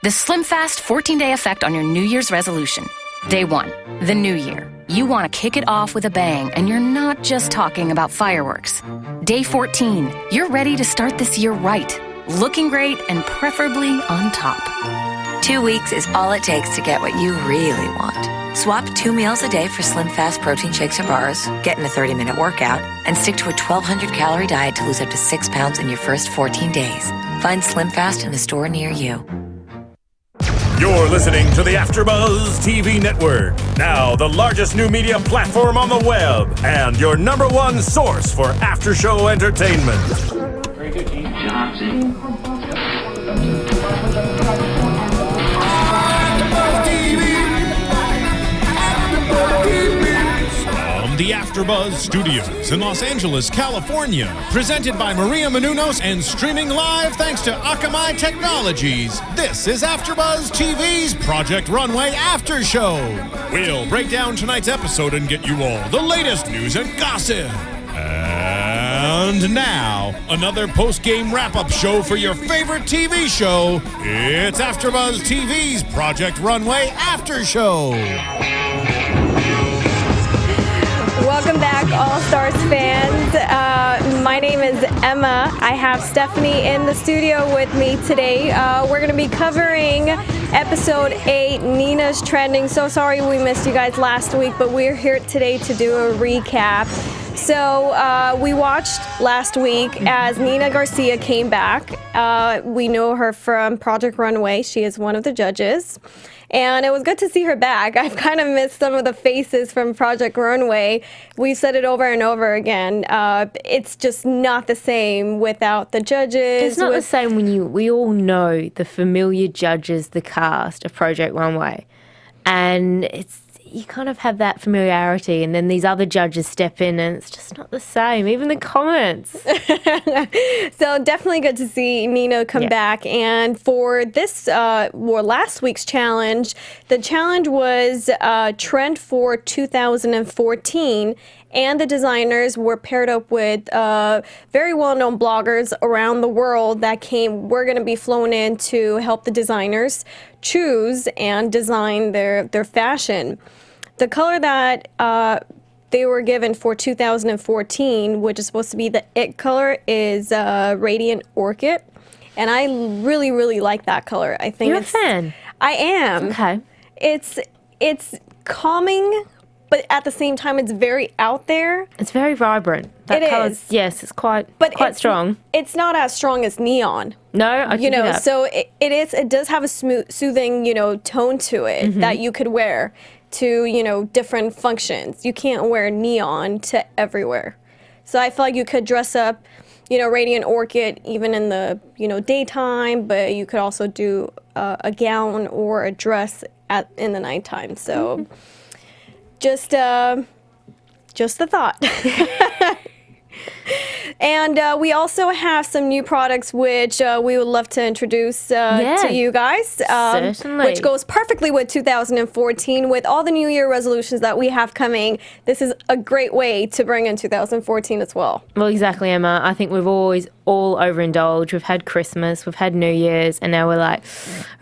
The Slim Fast 14-day effect on your New Year's resolution. Day 1, the new year. You want to kick it off with a bang, and you're not just talking about fireworks. Day 14, you're ready to start this year right, looking great and preferably on top. 2 weeks is all it takes to get what you really want. Swap 2 meals a day for Slim Fast protein shakes or bars, get in a 30-minute workout, and stick to a 1,200-calorie diet to lose up to 6 pounds in your first 14 days. Find Slim Fast in a store near you. You're listening to the AFTERBUZZ TV Network, now the largest new media platform on the web, and your #1 source for after-show entertainment. Very good, Keith Johnson. The AFTERBUZZ Studios in Los Angeles, California. Presented by Maria Menounos and streaming live thanks to Akamai Technologies. This is AFTERBUZZ TV's Project Runway After Show. We'll break down tonight's episode and get you all the latest news and gossip. And now, another post-game wrap-up show for your favorite TV show. It's AFTERBUZZ TV's Project Runway After Show. Welcome back, All Stars fans. My name is Emma. I have Stephanie in the studio with me today. We're going to be covering episode 8, Nina's Trending. So sorry we missed you guys last week, but we're here today to do a recap. So we watched last week as Nina Garcia came back. We know her from Project Runway. She is one of the judges. And it was good to see her back. I've kind of missed some of the faces from Project Runway. We've said it over and over again. It's just not the same without the judges. It's not the same when we all know the familiar judges, the cast of Project Runway. And you kind of have that familiarity, and then these other judges step in and it's just not the same, even the comments. So definitely good to see Nina come back. And for this, last week's challenge, the challenge was Trend for 2014. And the designers were paired up with very well-known bloggers around the world that were going to be flown in to help the designers choose and design their fashion. The color that they were given for 2014, which is supposed to be the it color, is Radiant Orchid. And I really, really like that color. I think You're a fan? I am. Okay. It's calming, but at the same time, it's very out there. It's very vibrant. That color, is. Yes, it's quite strong. It's not as strong as neon. No, I can see that. So it does have a soothing, tone to it that you could wear to, different functions. You can't wear neon to everywhere. So I feel like you could dress up, Radiant Orchid even in the, daytime, but you could also do a gown or a dress in the nighttime. So just a thought. And we also have some new products which we would love to introduce to you guys. Certainly. Which goes perfectly with 2014. With all the New Year resolutions that we have coming, this is a great way to bring in 2014 as well. Well, exactly, Emma. I think we've always all overindulged. We've had Christmas, we've had New Year's, and now we're like,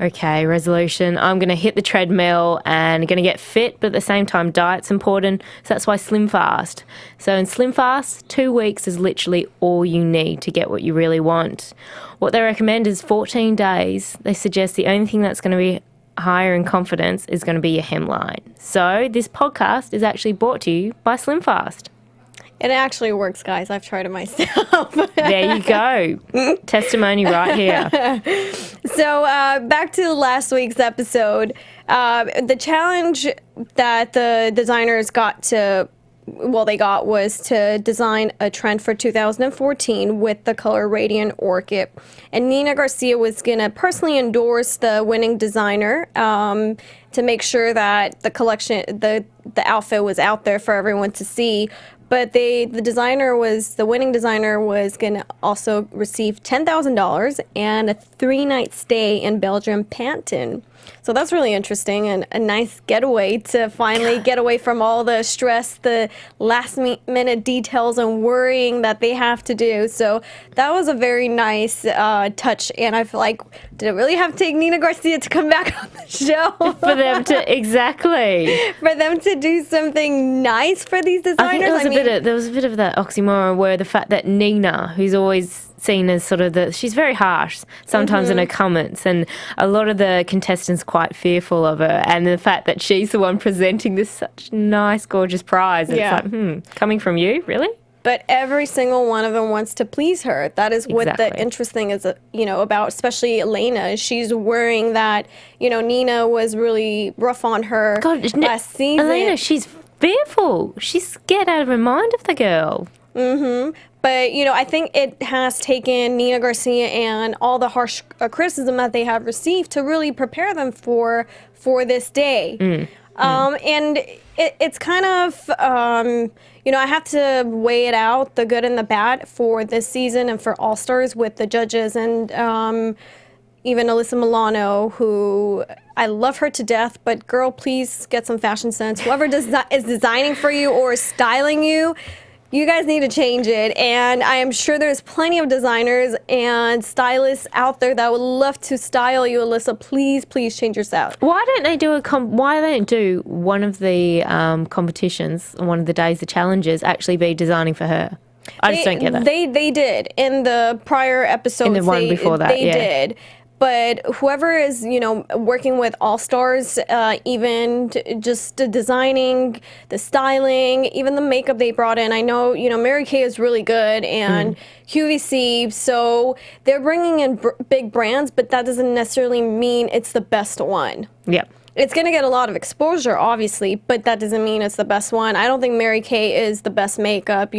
okay, resolution. I'm going to hit the treadmill and going to get fit, but at the same time, diet's important. So that's why Slim Fast. So in Slim Fast, 2 weeks is literally all you need to get what you really want. What they recommend is 14 days. They suggest the only thing that's going to be higher in confidence is going to be your hemline. So this podcast is actually brought to you by Slim Fast. It actually works, guys. I've tried it myself. There you go. Testimony right here. So back to last week's episode. The challenge that the designers was to design a trend for 2014 with the color Radiant Orchid. And Nina Garcia was going to personally endorse the winning designer to make sure that the collection, the outfit was out there for everyone to see. But the winning designer was going to also receive $10,000 and a 3-night stay in Belgium, Pantin. So that's really interesting and a nice getaway to finally get away from all the stress, the last-minute details and worrying that they have to do. So that was a very nice touch. And I feel like, did it really have to take Nina Garcia to come back on the show? For them to, exactly. For them to do something nice for these designers? I think there was a bit of that oxymoron where the fact that Nina, who's always seen as sort of she's very harsh sometimes in her comments, and a lot of the contestants quite fearful of her, and the fact that she's the one presenting this such nice, gorgeous prize. It's like, coming from you, really? But every single one of them wants to please her. That is what Exactly. the interesting is, about, especially Elena. She's worrying that, Nina was really rough on her last season. Elena, she's fearful. She's scared out of her mind of the girl. But, I think it has taken Nina Garcia and all the harsh criticism that they have received to really prepare them for this day. And it's kind of, I have to weigh it out, the good and the bad for this season and for All Stars with the judges and even Alyssa Milano, who I love her to death, but girl, please get some fashion sense. Whoever is designing for you or styling you, you guys need to change it. And I am sure there's plenty of designers and stylists out there that would love to style you, Alyssa. Please change your style. Why don't they do why don't they do one of the competitions, one of the days, the challenges, actually be designing for her? I just don't get that. They did in the prior episodes. In the one before that, they did. But whoever is, working with All Stars, even just the designing, the styling, even the makeup they brought in. I know, Mary-Kay is really good and QVC, so they're bringing in big brands, but that doesn't necessarily mean it's the best one. Yeah. It's going to get a lot of exposure, obviously, but that doesn't mean it's the best one. I don't think Mary-Kay is the best makeup,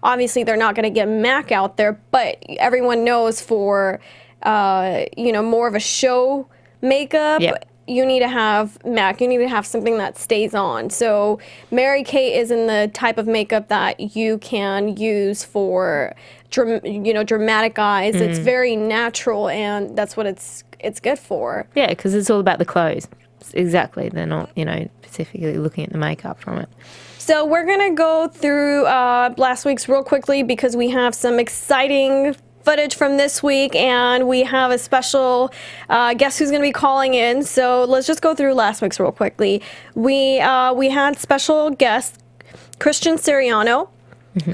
Obviously, they're not going to get MAC out there, but everyone knows for... more of a show makeup, you need to have MAC. You need to have something that stays on. So Mary-Kay isn't the type of makeup that you can use for, dramatic eyes. It's very natural, and that's what it's good for. Yeah, because it's all about the clothes. Exactly. They're not, specifically looking at the makeup from it. So we're going to go through last week's real quickly because we have some exciting footage from this week, and we have a special guest who's going to be calling in. So let's just go through last week's real quickly. We had special guest Christian Siriano,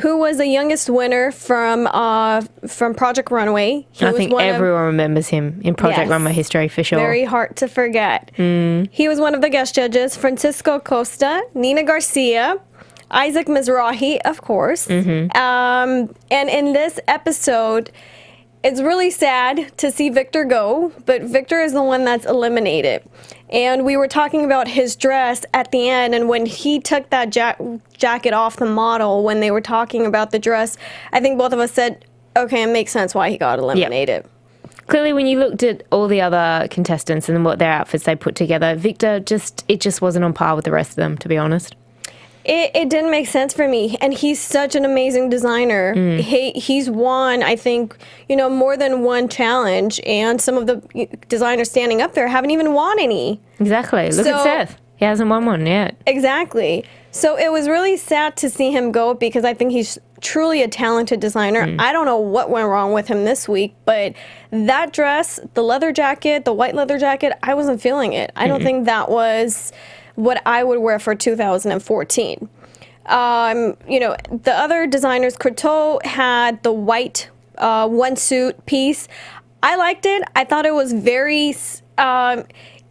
who was the youngest winner from Project Runway. I think everyone remembers him in Project Runway history for sure. Very hard to forget. He was one of the guest judges. Francisco Costa, Nina Garcia, Isaac Mizrahi, of course. And in this episode, it's really sad to see Victor go, but Victor is the one that's eliminated. And we were talking about his dress at the end, and when he took that jacket off the model, when they were talking about the dress, I think both of us said, okay, it makes sense why he got eliminated. Yep. Clearly, when you looked at all the other contestants and what their outfits they put together, Victor it just wasn't on par with the rest of them, to be honest. It didn't make sense for me, and he's such an amazing designer. He's won, I think, more than one challenge, and some of the designers standing up there haven't even won any. Exactly. Look at Seth. He hasn't won one yet. Exactly. So it was really sad to see him go because I think he's truly a talented designer. I don't know what went wrong with him this week, but that dress, the leather jacket, the white leather jacket, I wasn't feeling it. I don't think that was what I would wear for 2014. The other designers, Courteau had the white one suit piece. I liked it. I thought it was very,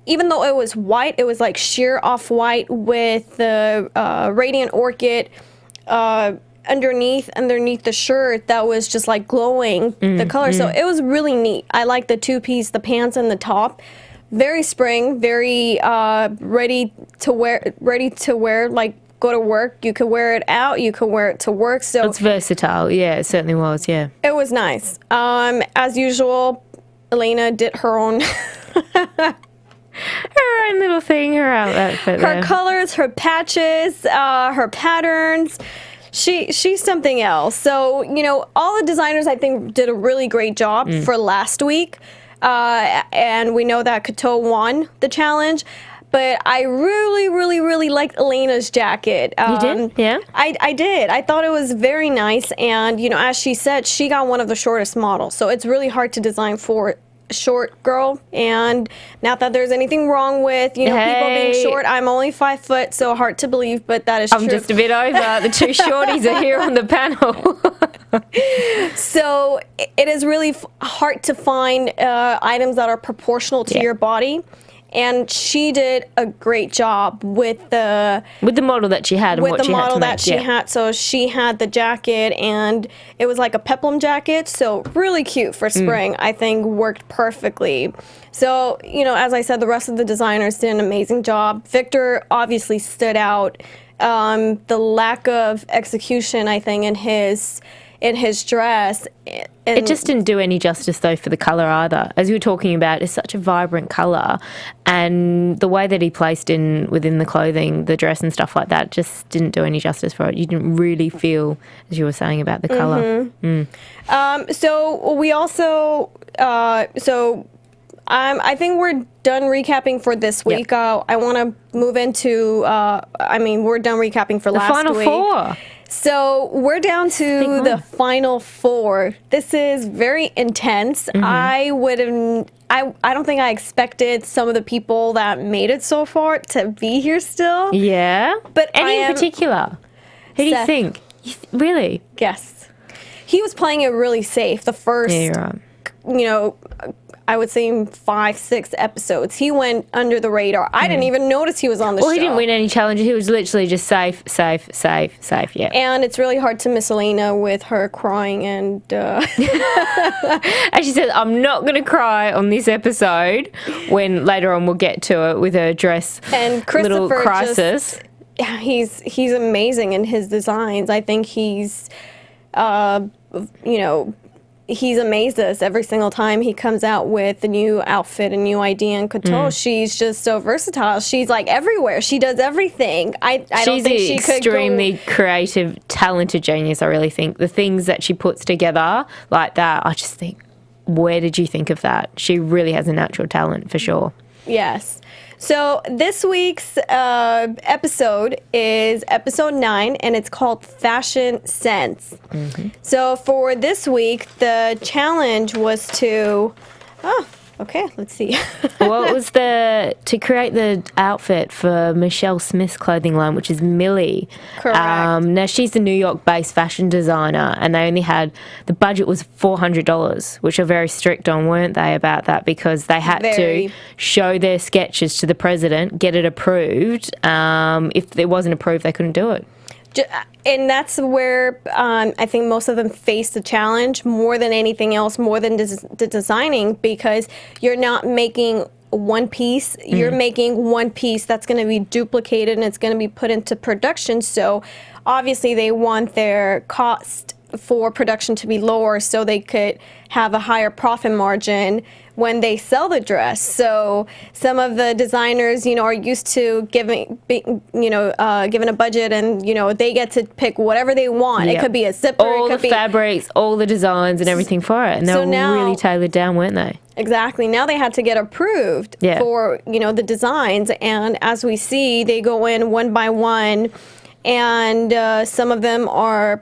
even though it was white, it was like sheer off-white with the radiant orchid underneath the shirt that was just like glowing the color. So it was really neat. I liked the two-piece, the pants and the top. Very spring, very ready to wear, like go to work. You could wear it out, you could wear it to work. So it's versatile. Yeah, it certainly was. Yeah, it was nice. As usual, Elena did her own her own little thing, her outfit, her colors, her patches, her patterns. she's something else. So, all the designers, I think, did a really great job for last week. And we know that Couture won the challenge. But I really, really, really liked Elena's jacket. You did? Yeah? I did. I thought it was very nice. And, as she said, she got one of the shortest models. So it's really hard to design for a short girl. And not that there's anything wrong with, people being short. I'm only 5 foot, so hard to believe, but that is true. I'm just a bit over. The two shorties are here on the panel. So it is really hard to find items that are proportional to your body. And she did a great job with the model that she had and what she had to make. So she had the jacket, and it was like a peplum jacket, so really cute for spring. I think worked perfectly. So, as I said, the rest of the designers did an amazing job. Victor obviously stood out. The lack of execution, I think, in his dress. It just didn't do any justice, though, for the colour either. As you were talking about, it's such a vibrant colour, and the way that he placed within the clothing, the dress and stuff like that, just didn't do any justice for it. You didn't really feel, as you were saying, about the colour. So we also, I think we're done recapping for this week. Yep. I want to move into, we're done recapping for last week. The final four. So we're down to the final four. This is very intense. I don't think I expected some of the people that made it so far to be here still. Yeah. But any in particular? Who do you think? Really? Yes. He was playing it really safe. The first, I would say 5-6 episodes. He went under the radar. I didn't even notice he was on the show. Well, he didn't win any challenges. He was literally just safe, yeah. And it's really hard to miss Elena with her crying and... As she said, I'm not going to cry on this episode, when later on we'll get to it with her dress and little crisis. He's amazing in his designs. I think he's, he's amazed us every single time he comes out with a new outfit, a new idea in Couture. She's just so versatile. She's like everywhere. She does everything. I don't think she could go... extremely creative, talented genius, I really think. The things that she puts together like that, I just think, where did you think of that? She really has a natural talent, for sure. Yes. So this week's episode is episode 9, and it's called Fashion Sense. So for this week, the challenge was to... Okay, let's see. Well, it was to create the outfit for Michelle Smith's clothing line, which is Millie. Correct. Now, she's the New York-based fashion designer, and they only had... The budget was $400, which are very strict on, weren't they, about that? Because they had to show their sketches to the president, get it approved. If it wasn't approved, they couldn't do it. And that's where I think most of them face the challenge more than anything else, more than the designing, because you're not making one piece. You're making one piece that's going to be duplicated and it's going to be put into production. So obviously they want their cost for production to be lower so they could have a higher profit margin when they sell the dress. So some of the designers, are used to giving a budget, and they get to pick whatever they want. Yep. It could be a zipper, all the fabrics, all the designs, and everything for it. And they were really tailored down, weren't they? Exactly. Now they had to get approved for the designs, and as we see, they go in one by one. And some of them have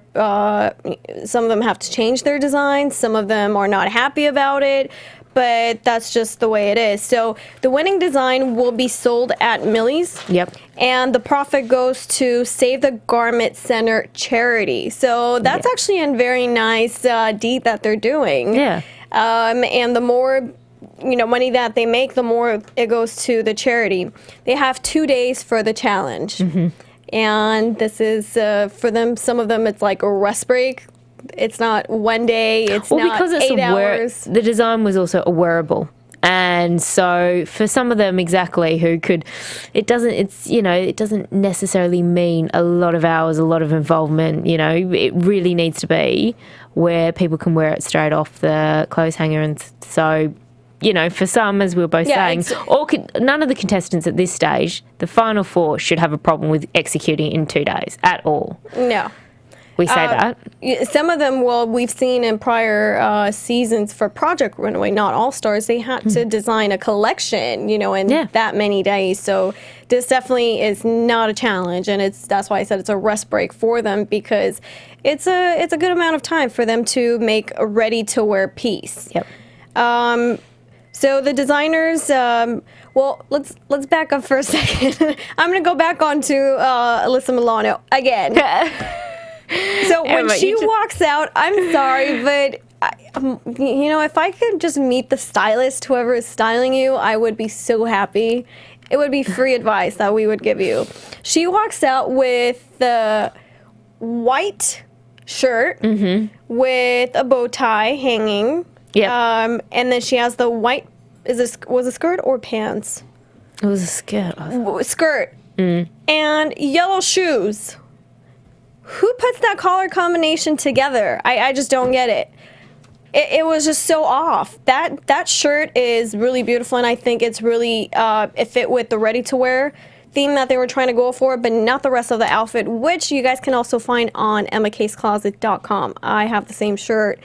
to change their designs. Some of them are not happy about it, but that's just the way it is. So the winning design will be sold at Millie's. Yep. And the profit goes to Save the Garment Center charity. So that's actually a very nice deed that they're doing. Yeah. And the more money that they make, the more it goes to the charity. They have 2 days for the challenge. And this is, for them, some of them, it's like a rest break. It's not one day, it's not because it's 8 hours. The design was also a wearable. And so for some of them, exactly, who could, it doesn't necessarily mean a lot of hours, a lot of involvement. It really needs to be where people can wear it straight off the clothes hanger. And so, for some, as we were both saying, none of the contestants at this stage, the final 4, should have a problem with executing in 2 days at all. No. We say that. Some of them, well, we've seen in prior seasons for Project Runway, not All Stars, they had to design a collection, in that many days. So this definitely is not a challenge, and that's why I said it's a rest break for them, because it's a good amount of time for them to make a ready-to-wear piece. Yep. So the designers, well, let's back up for a second. I'm going to go back on to Alyssa Milano again. So when she walks out, I'm sorry, but if I could just meet the stylist, whoever is styling you, I would be so happy. It would be free advice that we would give you. She walks out with the white shirt with a bow tie hanging. Yeah. And then she has the white. Was it skirt or pants? It was a skirt. Skirt. And yellow shoes. Who puts that color combination together? I just don't get it. It was just so off. That shirt is really beautiful, and I think it's really it fit with the ready-to-wear theme that they were trying to go for, but not the rest of the outfit, which you guys can also find on emmacasecloset.com. I have the same shirt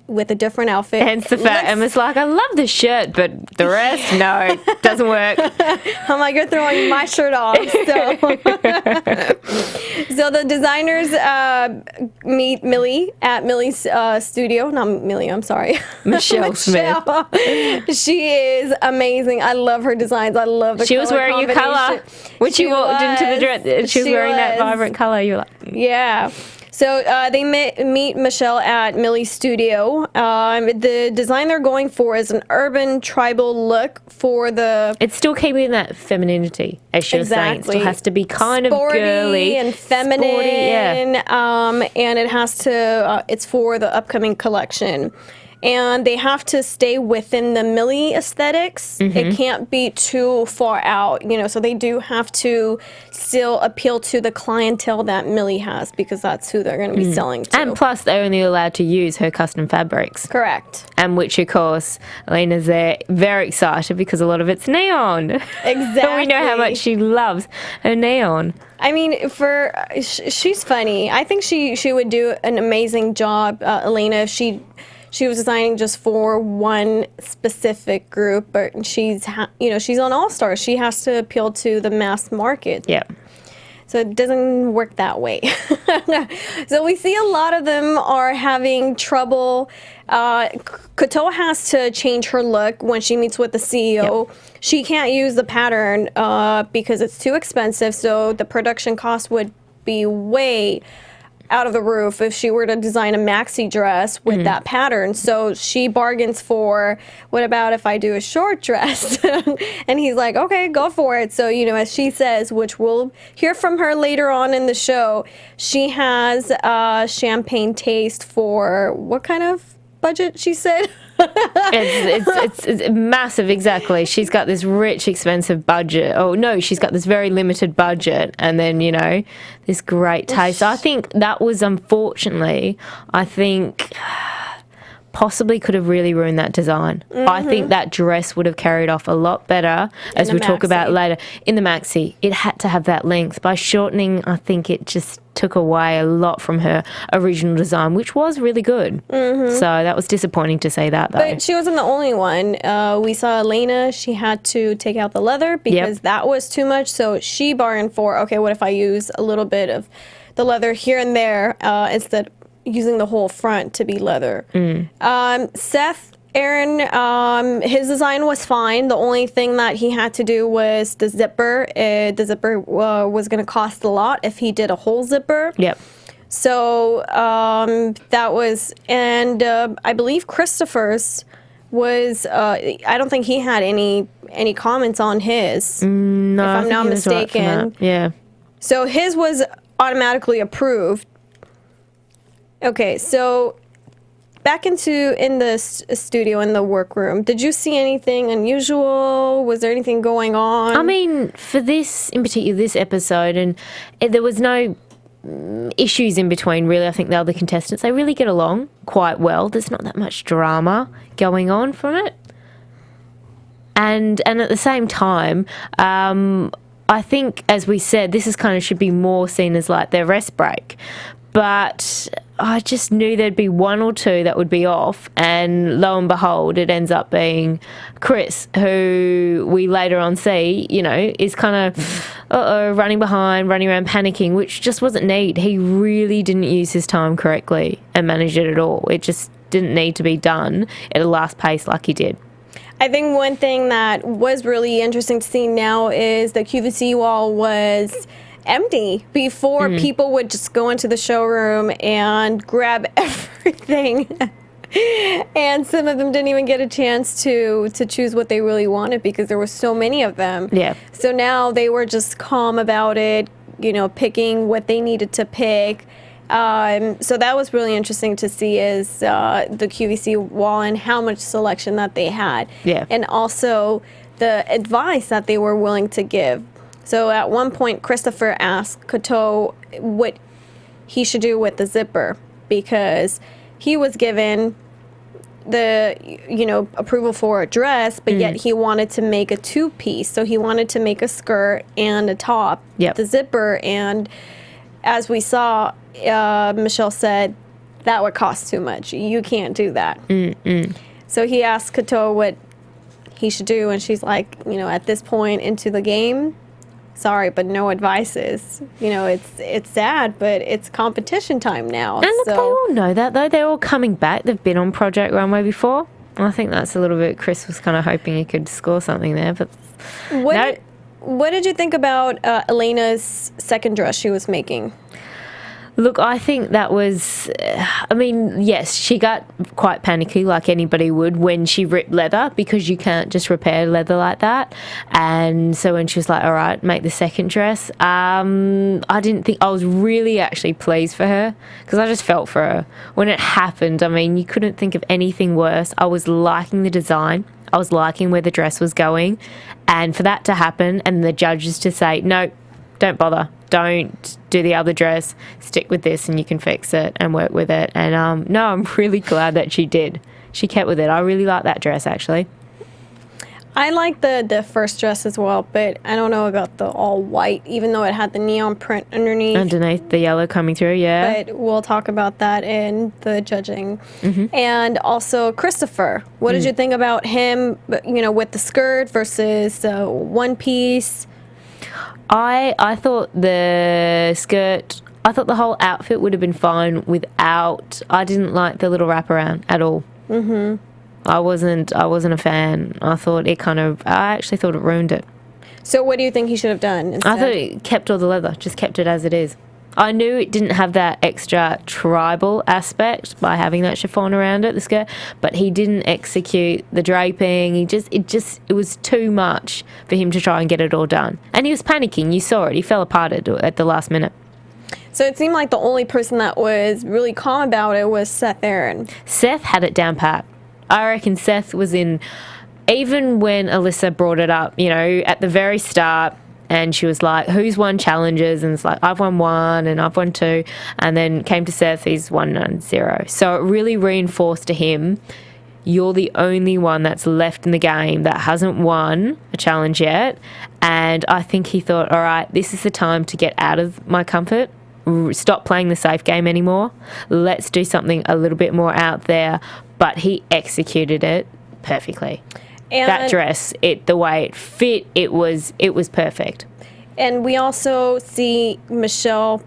with a different outfit. Hence the fact Emma's like, I love the shirt, but the rest, no, doesn't work. I'm like, you're throwing my shirt off. So, so the designers meet Millie at Millie's studio. Not Millie, I'm sorry. Michelle Smith. She is amazing. I love her designs. I love the She was wearing your color. When she walked into the dress, she was wearing that vibrant color. You were like, yeah. So they meet Michelle at Millie's studio. The design they're going for is an urban tribal look for the... It's still keeping that femininity, as she was saying. It still has to be kind sporty of girly. And feminine. Sporty, yeah. And it has to... it's for the upcoming collection. And they have to stay within the Millie aesthetics. It can't be too far out, so they do have to still appeal to the clientele that Millie has, because that's who they're going to be selling to. And plus, they're only allowed to use her custom fabrics. Correct. And which, of course, Elena's there very excited because a lot of it's neon. Exactly. We know how much she loves her neon. I mean, she's funny. I think she would do an amazing job, Elena, if she was designing just for one specific group, but she's on All Stars. She has to appeal to the mass market. Yeah. So it doesn't work that way. So we see a lot of them are having trouble. Koto has to change her look when she meets with the CEO. Yep. She can't use the pattern because it's too expensive. So the production cost would be way out of the roof if she were to design a maxi dress with that pattern. So she bargains for, what about if I do a short dress? And he's like, okay, go for it. So, as she says, which we'll hear from her later on in the show, she has champagne taste for what kind of budget, she said? It's massive, exactly. She's got this rich, expensive budget. Oh, no, she's got this very limited budget, and then, this great taste. I think that was, unfortunately, possibly could have really ruined that design. I think that dress would have carried off a lot better, as we'll talk about later. In the maxi, it had to have that length. By shortening, I think it just took away a lot from her original design, which was really good. So that was disappointing to say that, though. But she wasn't the only one. We saw Elena. She had to take out the leather because that was too much. So she bargained for, okay, what if I use a little bit of the leather here and there instead of using the whole front to be leather. Seth Aaron, his design was fine. The only thing that he had to do was the zipper. The zipper was going to cost a lot if he did a whole zipper. Yep. So that was, and I believe Christopher's was, I don't think he had any comments on his, no, if I'm not mistaken. Right, yeah. So his was automatically approved. Okay, so back in the studio, in the workroom, did you see anything unusual? Was there anything going on? I mean, for this, in particular, this episode, and there was no issues in between, really. I think the other contestants, they really get along quite well. There's not that much drama going on from it. And at the same time, I think, as we said, this is kind of should be more seen as like their rest break. But I just knew there'd be one or two that would be off, and lo and behold, it ends up being Chris, who we later on see, is kind of running behind, running around, panicking, which just wasn't needed. He really didn't use his time correctly and manage it at all. It just didn't need to be done at a last pace like he did. I think one thing that was really interesting to see now is the QVC wall was empty. Before, people would just go into the showroom and grab everything. And some of them didn't even get a chance to choose what they really wanted because there were so many of them. Yeah. So now they were just calm about it, picking what they needed to pick. So that was really interesting to see is the QVC wall and how much selection that they had. Yeah. And also the advice that they were willing to give. So at one point, Christopher asked Kato what he should do with the zipper because he was given the, approval for a dress, but yet he wanted to make a two-piece. So he wanted to make a skirt and a top, the zipper. And as we saw, Michelle said that would cost too much. You can't do that. So he asked Kato what he should do, and she's like, at this point into the game, sorry, but no advices. It's sad, but it's competition time now. And look, they all know that, though. They're all coming back. They've been on Project Runway before. I think that's a little bit... Chris was kind of hoping he could score something there, but... What did you think about Elena's second dress she was making? Look, I think that was, yes, she got quite panicky like anybody would when she ripped leather because you can't just repair leather like that. And so when she was like, all right, make the second dress, I was really actually pleased for her because I just felt for her. When it happened, you couldn't think of anything worse. I was liking the design. I was liking where the dress was going. And for that to happen and the judges to say, no, don't bother. Don't do the other dress. Stick with this and you can fix it and work with it. And no, I'm really glad that she did. She kept with it. I really like that dress, actually. I like the first dress as well, but I don't know about the all white, even though it had the neon print underneath. Underneath the yellow coming through, yeah. But we'll talk about that in the judging. And also Christopher. What did you think about him, with the skirt versus one piece? I thought the skirt, I thought the whole outfit would have been fine without, I didn't like the little wraparound at all. I wasn't a fan. I actually thought it ruined it. So what do you think he should have done instead? I thought it kept all the leather, just kept it as it is. I knew it didn't have that extra tribal aspect by having that chiffon around it, the skirt, but he didn't execute the draping. It was too much for him to try and get it all done. And he was panicking. You saw it. He fell apart at the last minute. So it seemed like the only person that was really calm about it was Seth Aaron. Seth had it down pat. I reckon Seth was in, even when Alyssa brought it up, at the very start, and she was like, who's won challenges? And it's like, I've won one and I've won two. And then came to Seth, he's 1-0. So it really reinforced to him, you're the only one that's left in the game that hasn't won a challenge yet. And I think he thought, all right, this is the time to get out of my comfort. Stop playing the safe game anymore. Let's do something a little bit more out there. But he executed it perfectly. And that dress, the way it fit, it was perfect. And we also see Michelle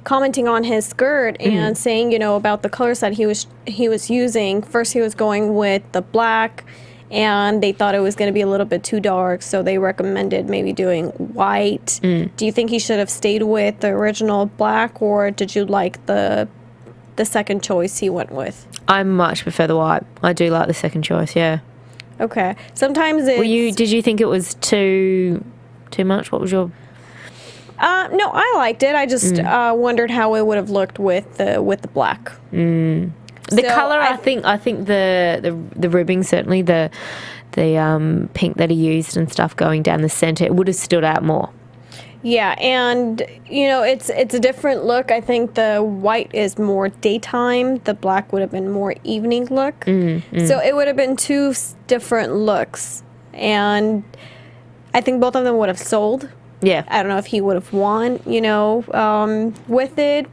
commenting on his skirt and saying, about the colors that he was using. First, he was going with the black, and they thought it was going to be a little bit too dark, so they recommended maybe doing white. Do you think he should have stayed with the original black, or did you like the second choice he went with? I much prefer the white. I do like the second choice, yeah. Okay. Sometimes it's... Did you think it was too much? What was your... No, I liked it. I just wondered how it would have looked with the black. The color, I think the ribbing, certainly the pink that he used and stuff going down the center, it would have stood out more. Yeah, and it's a different look. I think the white is more daytime. The black would have been more evening look. So it would have been two different looks, and I think both of them would have sold. Yeah, I don't know if he would have won, with it,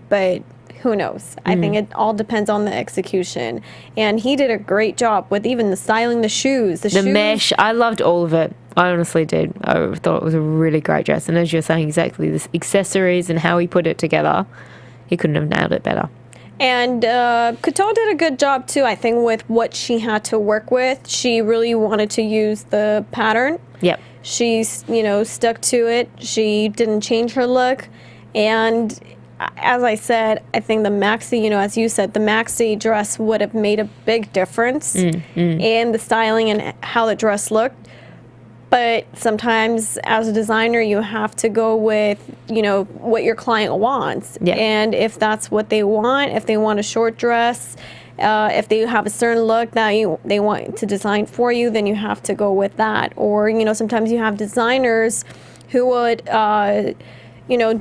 but who knows? I think it all depends on the execution. And he did a great job with even the styling, the shoes. The shoes. mesh, I loved all of it. I honestly did. I thought it was a really great dress. And as you're saying, exactly, the accessories and how he put it together, he couldn't have nailed it better. And Couture did a good job, too, I think, with what she had to work with. She really wanted to use the pattern. Yep. She's, stuck to it. She didn't change her look. And as I said, I think the maxi, as you said, the maxi dress would have made a big difference in the styling and how the dress looked. But sometimes as a designer, you have to go with, what your client wants. Yeah. And if that's what they want, if they want a short dress, if they have a certain look that they want to design for you, then you have to go with that. Or, sometimes you have designers who would,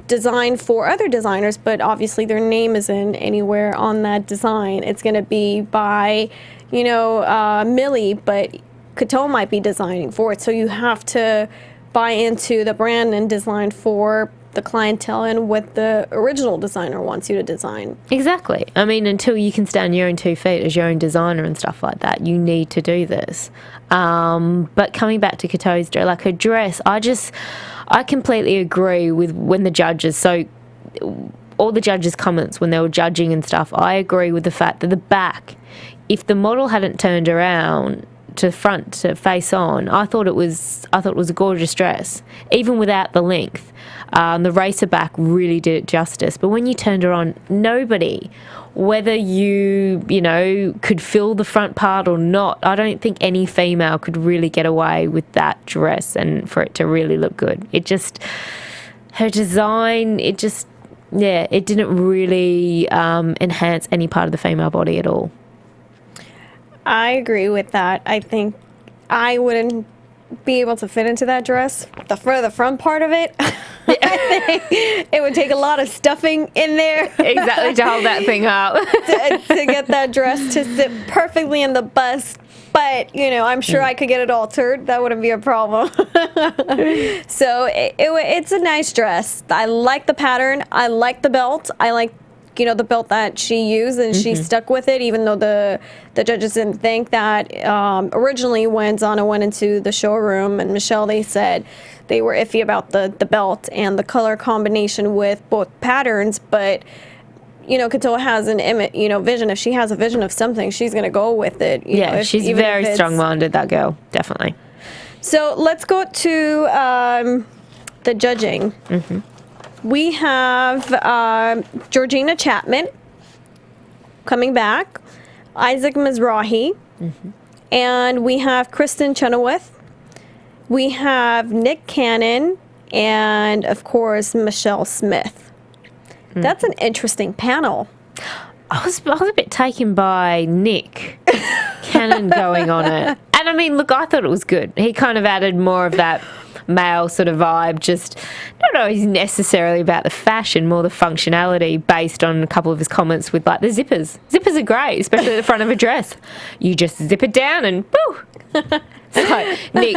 design for other designers, but obviously their name isn't anywhere on that design. It's going to be by, Millie, but Couture might be designing for it. So you have to buy into the brand and design for the clientele and what the original designer wants you to design. Exactly. I mean, until you can stand on your own 2 feet as your own designer and stuff like that, you need to do this. But coming back to Couture's dress, like her dress, I completely agree with when the judges, so all the judges' comments when they were judging and stuff, I agree with the fact that the back, if the model hadn't turned around to front to face on, I thought it was a gorgeous dress, even without the length. The racer back really did it justice. But when you turned her on, nobody, whether you could fill the front part or not, I don't think any female could really get away with that dress and for it to really look good. Her design, it didn't really enhance any part of the female body at all. I agree with that. I think I wouldn't be able to fit into that dress. The front part of it, I think it would take a lot of stuffing in there. Exactly, to hold that thing up. to get that dress to sit perfectly in the bust. But, I'm sure I could get it altered. That wouldn't be a problem. So it's a nice dress. I like the pattern. I like the belt. I like the belt that she used, and she stuck with it, even though the judges didn't think that. Originally, when Zana went into the showroom and Michelle, they said they were iffy about the belt and the color combination with both patterns, but Couture has an image, vision. If she has a vision of something, she's going to go with it. She's very strong-minded, that girl, definitely. So let's go to the judging. We have Georgina Chapman coming back, Isaac Mizrahi, and we have Kristen Chenoweth. We have Nick Cannon, and of course Michelle Smith. That's an interesting panel. I was a bit taken by Nick Cannon going on it. And I mean, look, I thought it was good. He kind of added more of that male sort of vibe, just not always necessarily about the fashion, more the functionality, based on a couple of his comments with like the zippers. Zippers are great, especially at the front of a dress. You just zip it down and woo! So, Nick,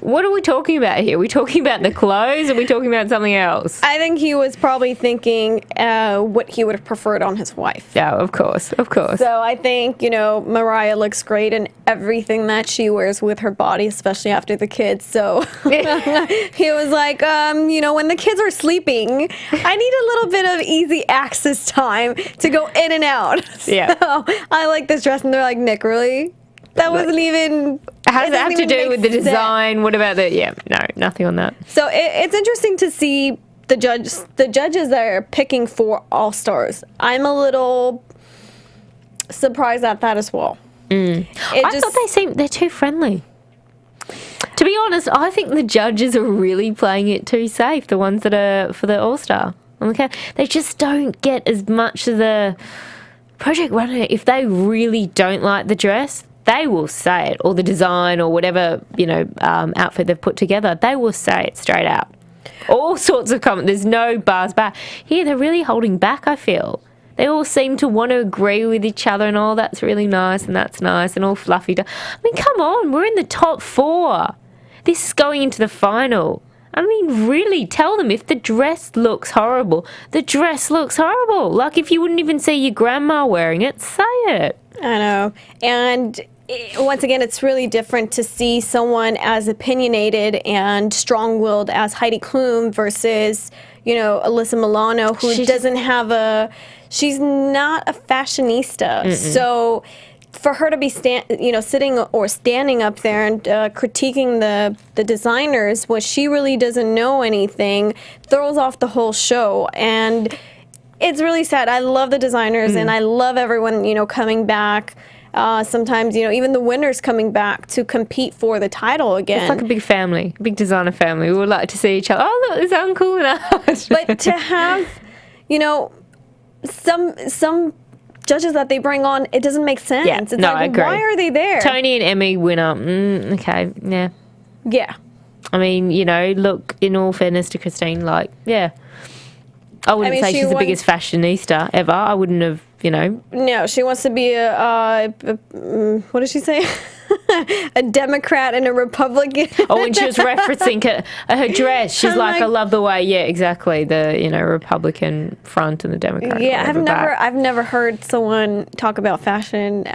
what are we talking about here? Are we talking about the clothes or are we talking about something else? I think he was probably thinking what he would have preferred on his wife. Yeah, of course. So I think, Mariah looks great in everything that she wears with her body, especially after the kids. So he was like, when the kids are sleeping, I need a little bit of easy access time to go in and out. Yeah. So I like this dress. And they're like, Nick, really? That wasn't even... How does that have to do with the design? Sense. What about the... Yeah, no, nothing on that. So it's interesting to see the judges that are picking for All-Stars. I'm a little surprised at that as well. I thought they're too friendly. To be honest, I think the judges are really playing it too safe, the ones that are for the All-Star. Okay, they just don't get as much of the Project Runway. If they really don't like the dress, they will say it, or the design, or whatever outfit they've put together. They will say it straight out. All sorts of comments. There's no bars back. Here, they're really holding back, I feel. They all seem to want to agree with each other and, oh, that's really nice and that's nice and all fluffy. I mean, come on, we're in the top 4. This is going into the final. I mean, really, tell them if the dress looks horrible, the dress looks horrible. Like, if you wouldn't even see your grandma wearing it, say it. I know. And once again, it's really different to see someone as opinionated and strong-willed as Heidi Klum versus, Alyssa Milano, who doesn't have she's not a fashionista. Mm-mm. So for her to be sitting or standing up there and critiquing the designers when she really doesn't know anything throws off the whole show. And it's really sad. I love the designers and I love everyone, coming back. Sometimes, even the winners coming back to compete for the title again. It's like a big family, a big designer family. We would like to see each other. Oh, look, there's Uncle and Aunt. But to have, some judges that they bring on, it doesn't make sense. Yeah, it's like, I agree. Why are they there? Tony and Emmy winner. Okay, yeah. Yeah. I mean, look, in all fairness to Christine, I wouldn't say she's the biggest fashionista ever. I wouldn't have, No, she wants to be what did she say? A Democrat and a Republican. Oh, when she was referencing her dress, she's like, I love the way, yeah, exactly, the, Republican front and the Democrat. Yeah, I've never heard someone talk about fashion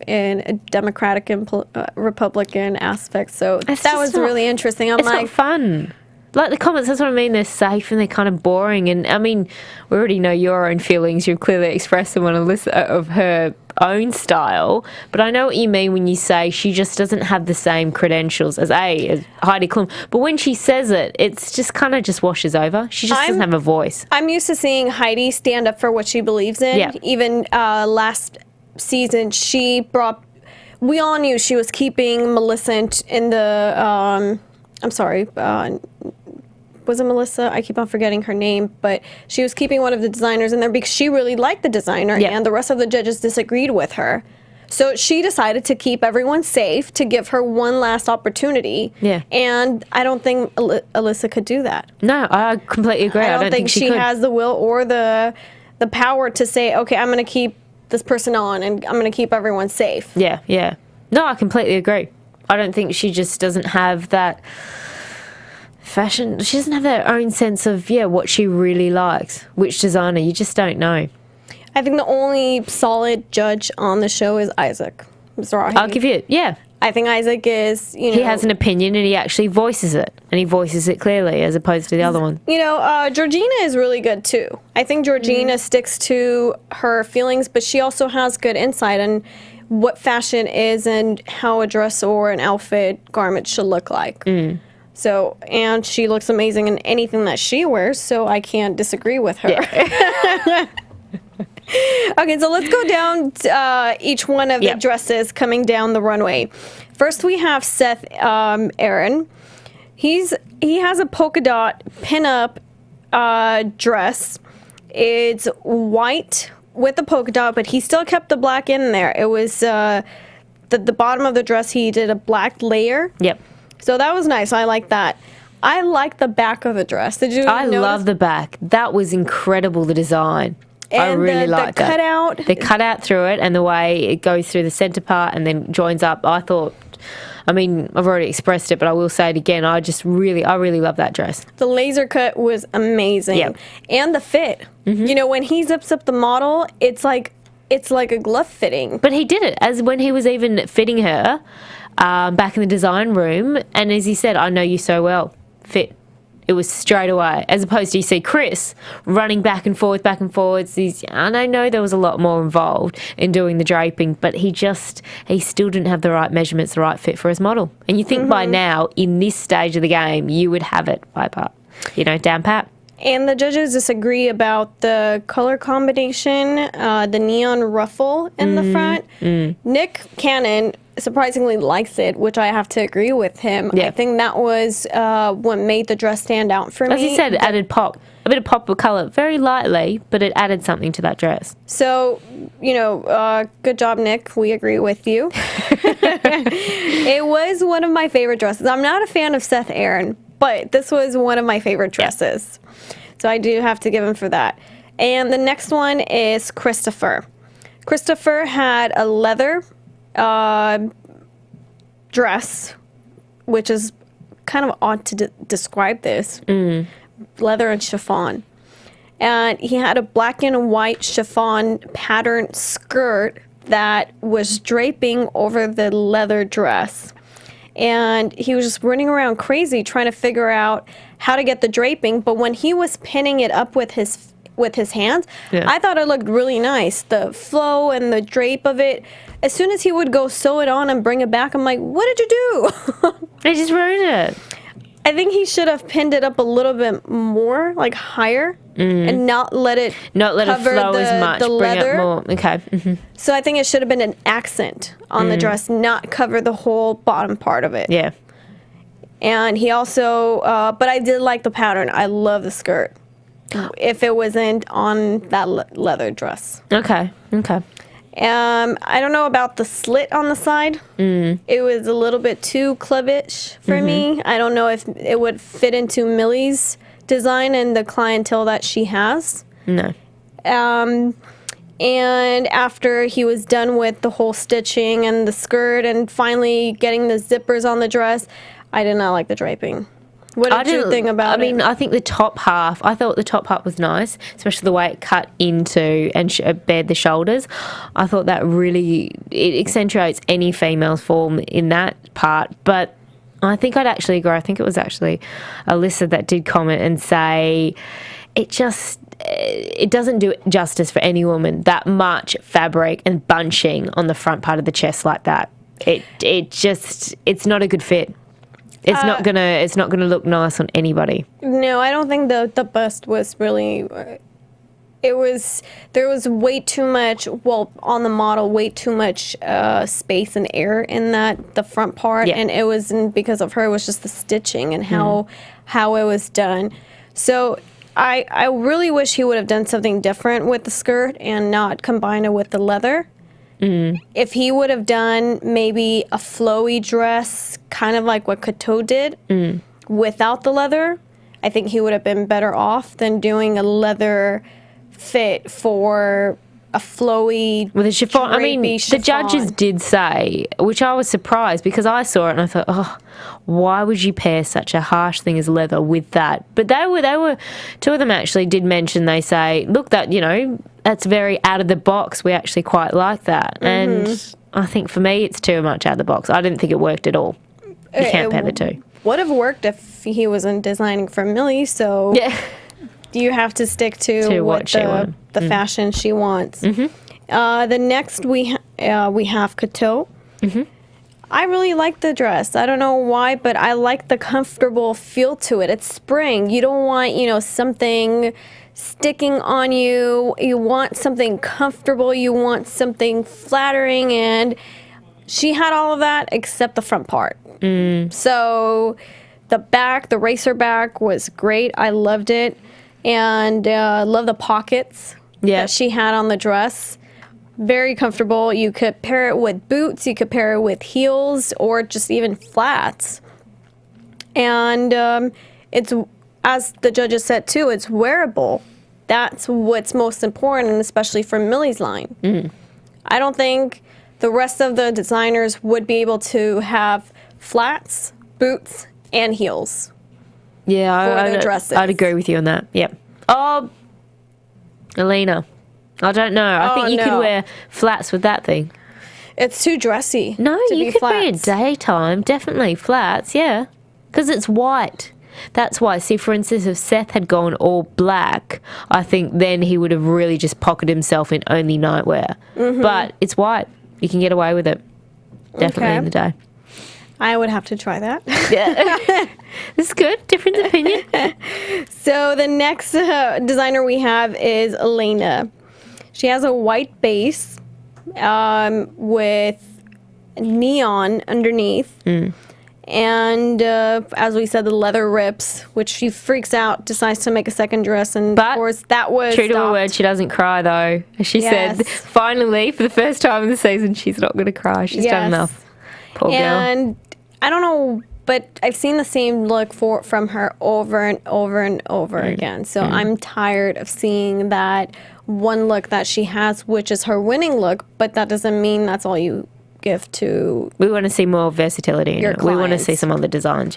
in a Democratic and Republican aspect. So that was really interesting. It's not fun. Like the comments, that's what I mean. They're safe and they're kind of boring. And I mean, we already know your own feelings. You've clearly expressed them on Alyssa of her own style. But I know what you mean when you say she just doesn't have the same credentials as Heidi Klum. But when she says it, it's just kind of just washes over. She just doesn't have a voice. I'm used to seeing Heidi stand up for what she believes in. Yeah. Even last season, we all knew she was keeping Melissa in the, was it Melissa? I keep on forgetting her name, but she was keeping one of the designers in there because she really liked the designer and the rest of the judges disagreed with her. So she decided to keep everyone safe, to give her one last opportunity. Yeah. And I don't think Alyssa could do that. No, I completely agree. I don't think she has the will or the power to say, okay, I'm going to keep this person on and I'm going to keep everyone safe. Yeah, yeah. No, I completely agree. I don't think she just doesn't have that fashion. She doesn't have her own sense of what she really likes. Which designer, you just don't know. I think the only solid judge on the show is Isaac. I'll give you it. Yeah, I think Isaac is. He has an opinion and he actually voices it, and he voices it clearly as opposed to the other one. Georgina is really good too. I think Georgina sticks to her feelings, but she also has good insight on what fashion is and how a dress or an outfit garment should look like. So, and she looks amazing in anything that she wears, so I can't disagree with her. Yeah. Okay, so let's go down each one of the dresses coming down the runway. First, we have Seth Aaron. He has a polka dot pinup dress. It's white with the polka dot, but he still kept the black in there. It was the bottom of the dress, he did a black layer. Yep. So that was nice. I like that. I like the back of the dress. Did you notice? Love the back. That was incredible, the design. And I really like that. Cutout. The cutout through it and the way it goes through the centre part and then joins up. I thought, I've already expressed it, but I will say it again. I really love that dress. The laser cut was amazing. Yep. And the fit. Mm-hmm. When he zips up the model, it's like a glove fitting. But he did it as when he was even fitting her back in the design room. And as he said, I know you so well. Fit. It was straight away, as opposed to you see Chris running back and forwards. And I know there was a lot more involved in doing the draping, but he still didn't have the right measurements, the right fit for his model. And you think by now, in this stage of the game, you would have it by part, down pat. And the judges disagree about the color combination, the neon ruffle in the front. Nick Cannon surprisingly likes it, which I have to agree with him. Yeah. I think that was what made the dress stand out for me. As you said, it added pop. A bit of pop of colour, very lightly, but it added something to that dress. So, good job, Nick. We agree with you. It was one of my favorite dresses. I'm not a fan of Seth Aaron, but this was one of my favorite dresses. Yeah. So I do have to give him for that. And the next one is Christopher. Christopher had a leather dress, which is kind of odd to describe this. Leather and chiffon. And he had a black and white chiffon pattern skirt that was draping over the leather dress. And he was just running around crazy trying to figure out how to get the draping. But when he was pinning it up with his hands, I thought it looked really nice. The flow and the drape of it. As soon as he would go sew it on and bring it back, I'm like, what did you do? They just ruined it. I think he should have pinned it up a little bit more, like higher, and not let it cover flow as much. the leather. Bring up more. Okay. So I think it should have been an accent on the dress, not cover the whole bottom part of it. Yeah. And he also, but I did like the pattern. I love the skirt. If it wasn't on that leather dress. Okay. I don't know about the slit on the side. It was a little bit too clubbish for me. I don't know if it would fit into Millie's design and the clientele that she has. No. And after he was done with the whole stitching and the skirt and finally getting the zippers on the dress, I did not like the draping. What did you think about it? I mean, I think the top half, I thought the top part was nice, especially the way it cut into and bared the shoulders. I thought that really, it accentuates any female's form in that part. But I think I'd actually agree. I think it was actually Alyssa that did comment and say it doesn't do justice for any woman, that much fabric and bunching on the front part of the chest like that. It's not a good fit. It's not gonna look nice on anybody. No, I don't think the bust was really. There was way too much. Well, on the model, way too much space and air in the front part, and it wasn't because of her. It was just the stitching and how it was done. So I really wish he would have done something different with the skirt and not combine it with the leather. If he would have done maybe a flowy dress, kind of like what Coteau did, without the leather, I think he would have been better off than doing a leather fit for a flowy with a chiffon. I mean, the judges did say, which I was surprised because I saw it and I thought, oh, why would you pair such a harsh thing as leather with that? But they were two of them actually did mention. They say, look, that that's very out of the box. We actually quite like that, and I think for me it's too much out of the box. I didn't think it worked at all. You can't pair the two. Would have worked if he wasn't designing for Millie. So you have to stick to what the fashion she wants. The next we have Coteau. I really like the dress. I don't know why, but I like the comfortable feel to it. It's spring. You don't want, something sticking on you. You want something comfortable. You want something flattering. And she had all of that except the front part. So the back, the racer back was great. I loved it. And love the pockets that she had on the dress. Very comfortable. You could pair it with boots. You could pair it with heels or just even flats. And it's, as the judges said too, it's wearable. That's what's most important, especially for Millie's line. I don't think the rest of the designers would be able to have flats, boots, and heels. Yeah, for their dresses. I'd agree with you on that. Yep. Oh, Elena. I don't know. I think you could wear flats with that thing. It's too dressy. No, you could wear daytime. Definitely flats, yeah. Because it's white. That's why. See, for instance, if Seth had gone all black, I think then he would have really just pocketed himself in only nightwear. But it's white. You can get away with it. Definitely in the day. I would have to try that. Yeah. This is good. Different opinion. So the next designer we have is Elena. She has a white base with neon underneath. And as we said, the leather rips, which she freaks out, decides to make a second dress. And of course, that was true to her word, she doesn't cry, though. She said, finally, for the first time in the season, she's not going to cry. She's done enough. Poor girl. And I don't know, but I've seen the same look from her over and over and over again. So I'm tired of seeing that one look that she has, which is her winning look, but that doesn't mean that's all you give to. We want to see more versatility in it. We want to see some other designs,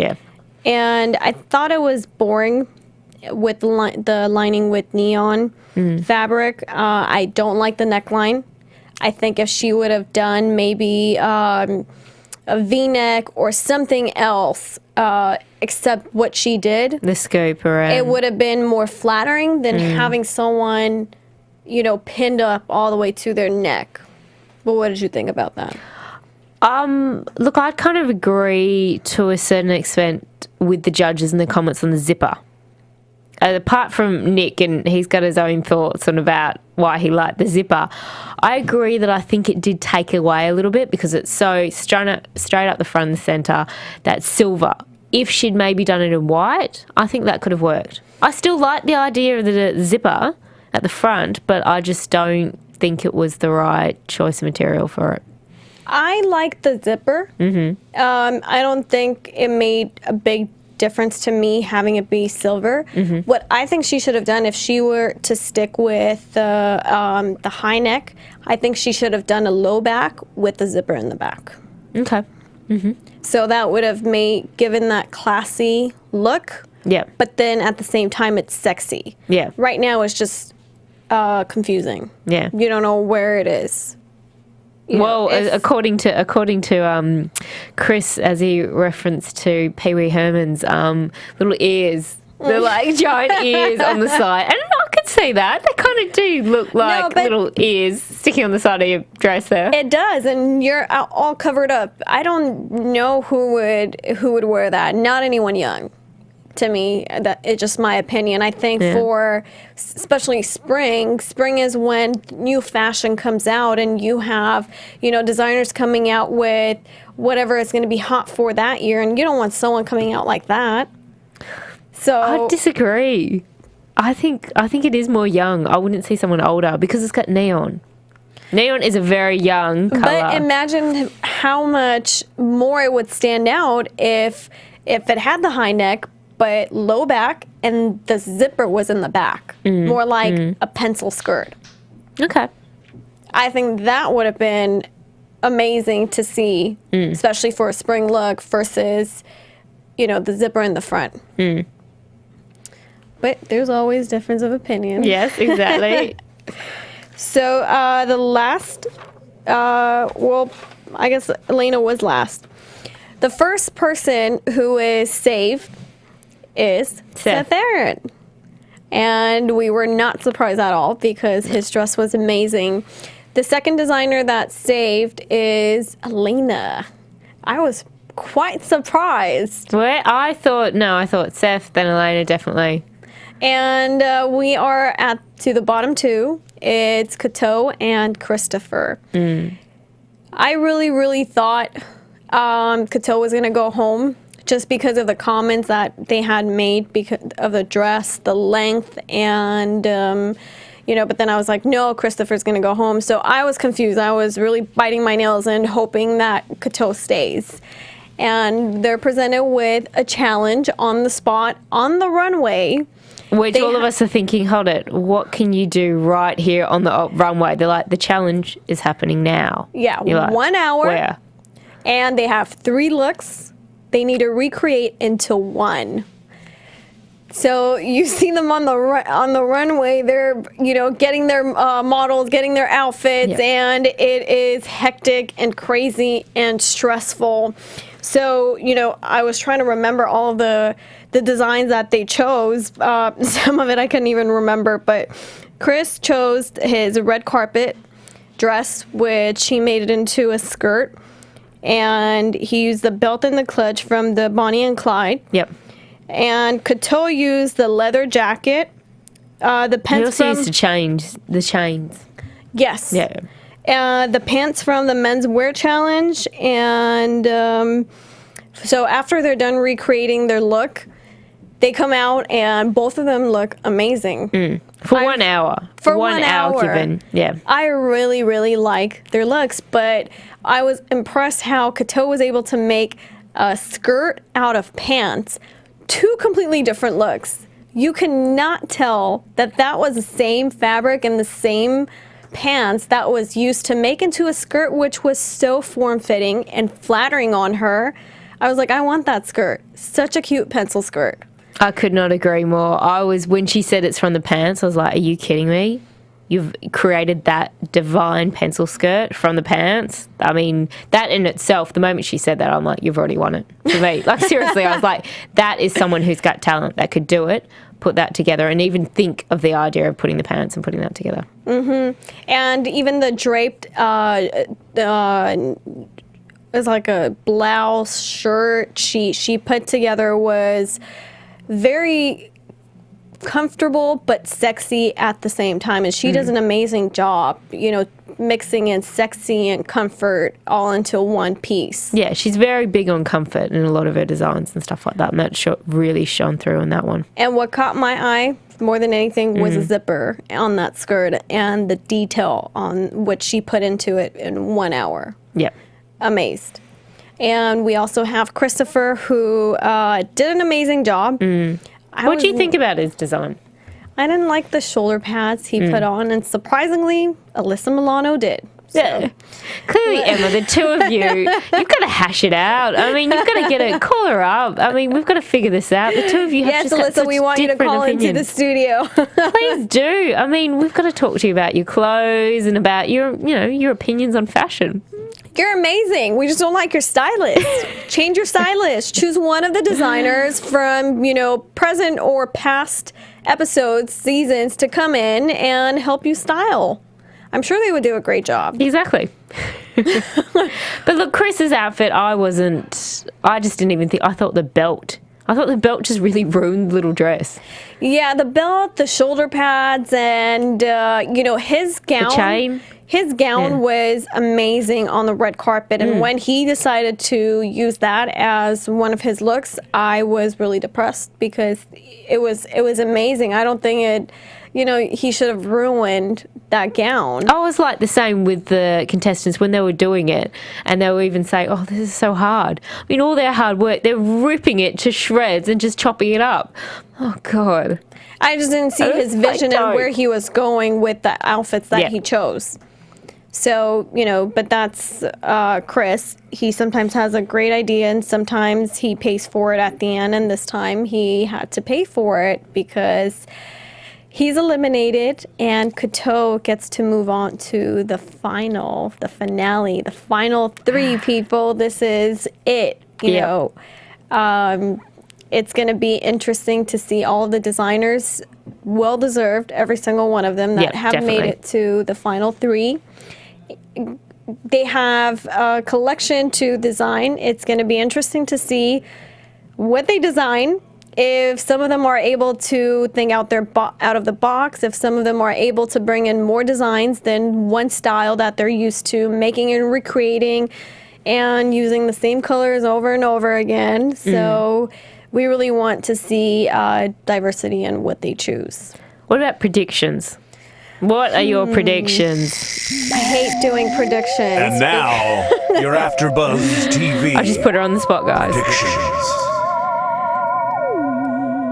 and I thought it was boring with the lining with neon fabric. I don't like the neckline. I think if she would have done maybe a V-neck or something else, except what she did, The scoop around. it would have been more flattering than having someone, pinned up all the way to their neck. But what did you think about that? Look, I kind of agree to a certain extent with the judges and the comments on the zipper. Apart from Nick, and he's got his own thoughts on about why he liked the zipper, I agree that I think it did take away a little bit because it's so straight up the front and centre, that silver. If she'd maybe done it in white, I think that could have worked. I still like the idea of the zipper at the front, but I just don't think it was the right choice of material for it. I like the zipper. I don't think it made a big difference to me having it be silver. What I think she should have done, if she were to stick with the high neck, I think she should have done a low back with the zipper in the back. Okay. So that would have given that classy look. Yeah. But then at the same time, it's sexy. Yeah. Right now, it's just confusing. Yeah. You don't know where it is. Well, according to Chris, as he referenced to Pee Wee Herman's little ears, they're like giant ears on the side, and I could see that they kind of do look like little ears sticking on the side of your dress there. It does, and you're all covered up. I don't know who would wear that. Not anyone young. To me, that it's just my opinion. I think for especially spring is when new fashion comes out, and you have designers coming out with whatever is going to be hot for that year, and you don't want someone coming out like that. So I disagree. I think it is more young. I wouldn't see someone older because it's got neon. Neon is a very young color. But imagine how much more it would stand out if it had the high neck, but low back, and the zipper was in the back. More like a pencil skirt. Okay. I think that would have been amazing to see, especially for a spring look versus, the zipper in the front. But there's always difference of opinion. Yes, exactly. So the last, I guess Elena was last. The first person who is saved is Seth Aaron. And we were not surprised at all because his dress was amazing. The second designer that saved is Elena. I was quite surprised. Well, I thought Seth, then Elena, definitely. And we are to the bottom two. It's Cateau and Christopher. I really, really thought Cateau was going to go home just because of the comments that they had made because of the dress, the length, and, but then I was like, no, Christopher's going to go home. So I was confused. I was really biting my nails and hoping that Cateau stays. And they're presented with a challenge on the spot on the runway. Which all of us are thinking, hold it, what can you do right here on the runway? They're like, the challenge is happening now. Yeah, like, 1 hour. Where? And they have 3 looks they need to recreate into one. So you see them on the runway. They're getting their models, getting their outfits, and it is hectic and crazy and stressful. So I was trying to remember all of the designs that they chose. Some of it I couldn't even remember, but Chris chose his red carpet dress, which he made it into a skirt, and he used the belt and the clutch from the Bonnie and Clyde. Yep. And Cateau used the leather jacket. The pants he also used the chains. Yes. Yeah. The pants from the menswear challenge. And so after they're done recreating their look, they come out and both of them look amazing. For 1 hour. For 1 hour. Given. Yeah. I really, really like their looks, but I was impressed how Cateau was able to make a skirt out of pants. 2 completely different looks. You cannot tell that was the same fabric and the same pants that was used to make into a skirt, which was so form-fitting and flattering on her. I was like, I want that skirt. Such a cute pencil skirt. I could not agree more. When she said it's from the pants, I was like, are you kidding me? You've created that divine pencil skirt from the pants. I mean, that in itself, the moment she said that, I'm like, you've already won it for me. Like, seriously, I was like, that is someone who's got talent that could do it, put that together, and even think of the idea of putting the pants and putting that together. Mm-hmm. And even the draped, it's like a blouse shirt she put together was very comfortable but sexy at the same time, and she does an amazing job, mixing in sexy and comfort all into one piece. Yeah, she's very big on comfort in a lot of her designs and stuff like that, and that really shone through in that one. And what caught my eye more than anything was a zipper on that skirt and the detail on what she put into it in 1 hour. Yep. Amazed. And we also have Christopher, who did an amazing job. What do you think about his design? I didn't like the shoulder pads he put on, and surprisingly, Alyssa Milano did. So. Yeah. Clearly, Emma, the two of you, you've got to hash it out. I mean, you've got to call her up. I mean, we've got to figure this out. The two of you have yes, just got Alyssa, such we want you to call opinions. into the studio. Please do. I mean, we've got to talk to you about your clothes and about your opinions on fashion. You're amazing. We just don't like your stylist. Change your stylist. Choose one of the designers from, present or past episodes, seasons to come in and help you style. I'm sure they would do a great job. Exactly. But look, Chris's outfit, I just didn't even think, I thought the belt just really ruined the little dress. Yeah, the belt, the shoulder pads, and, his gown. The chain. His gown was amazing on the red carpet, and when he decided to use that as one of his looks, I was really depressed because it was amazing. I don't think he should have ruined that gown. I was like the same with the contestants when they were doing it, and they were even saying, oh, this is so hard. I mean, all their hard work, they're ripping it to shreds and just chopping it up. Oh, God. I just didn't see his vision and where he was going with the outfits that he chose. So, but that's Chris. He sometimes has a great idea, and sometimes he pays for it at the end, and this time he had to pay for it because he's eliminated, and Coteau gets to move on to the finale, the final 3 people. This is it, you know. It's going to be interesting to see all of the designers, well-deserved, every single one of them that have made it to the final 3. They have a collection to design. It's going to be interesting to see what they design. If some of them are able to think out of the box, if some of them are able to bring in more designs than one style that they're used to, making and recreating and using the same colors over and over again. So we really want to see diversity in what they choose. What about predictions? What are your predictions? I hate doing predictions. And now, your AfterBuzz TV. I just put her on the spot, guys. Predictions.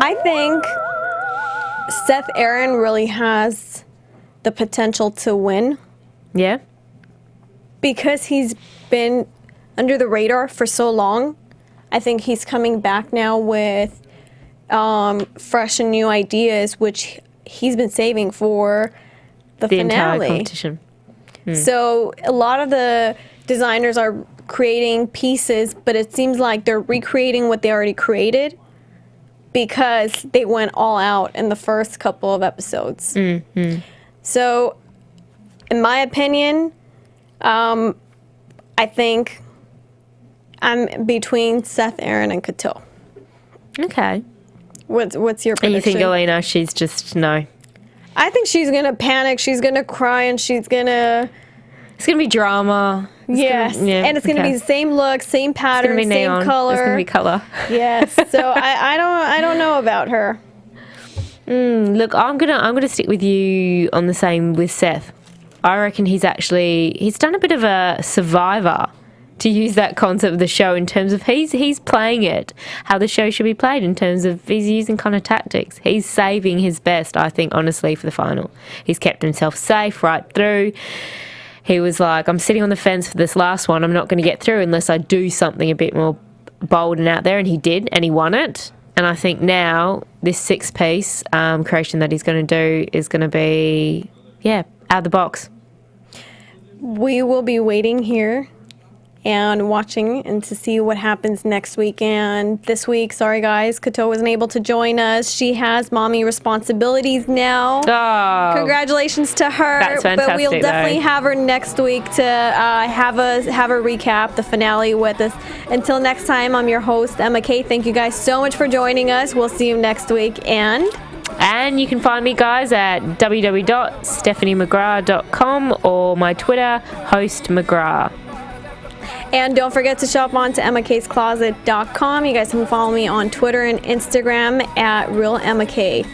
I think Seth Aaron really has the potential to win. Yeah? Because he's been under the radar for so long. I think he's coming back now with fresh and new ideas, which he's been saving for the finale. Entire competition. So a lot of the designers are creating pieces, but it seems like they're recreating what they already created because they went all out in the first couple of episodes. So, in my opinion, I think I'm between Seth Aaron and Coteau. Okay. What's your prediction? And you think Elena, she's just, no. I think she's going to panic, she's going to cry, and she's going to... It's going to be drama. Yes, and it's going to be the same look, same pattern, same neon. color. It's going to be color. Yes, so I don't know about her. Look, I'm gonna stick with you on the same with Seth. I reckon he's done a bit of a survivor, to use that concept of the show, in terms of he's playing it how the show should be played, in terms of he's using kind of tactics. He's saving his best, I think, honestly, for the final. He's kept himself safe right through. He was like, I'm sitting on the fence for this last one. I'm not going to get through unless I do something a bit more bold and out there, and he did, and he won it. And I think now this 6-piece creation that he's going to do is going to be, out of the box. We will be waiting here and watching and to see what happens next week. And this week, sorry guys, Kato wasn't able to join us. She has mommy responsibilities now. Oh, congratulations to her. That's fantastic, but we'll definitely though. have her next week to have a recap the finale with us. Until next time, I'm your host, Emma Kay. Thank you guys so much for joining us. We'll see you next week. And you can find me, guys, at www.stephaniemcgrath.com or my Twitter, host McGrath. And don't forget to shop on to emmakscloset.com. You guys can follow me on Twitter and Instagram at RealEmmaK.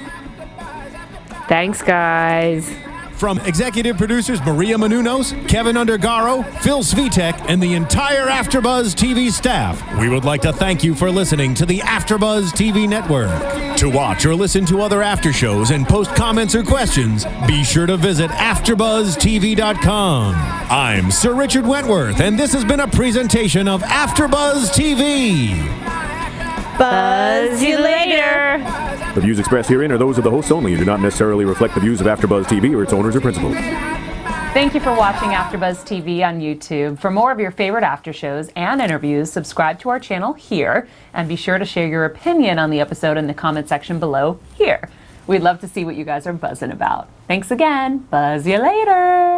Thanks, guys. From executive producers Maria Menounos, Kevin Undergaro, Phil Svitek, and the entire AfterBuzz TV staff, we would like to thank you for listening to the AfterBuzz TV network. To watch or listen to other after shows and post comments or questions, be sure to visit AfterBuzzTV.com. I'm Sir Richard Wentworth, and this has been a presentation of AfterBuzz TV. Buzz you later. The views expressed herein are those of the hosts only and do not necessarily reflect the views of AfterBuzz TV or its owners or principals. Thank you for watching AfterBuzz TV on YouTube. For more of your favorite after shows and interviews, subscribe to our channel here, and be sure to share your opinion on the episode in the comment section below here. We'd love to see what you guys are buzzing about. Thanks again. Buzz you later.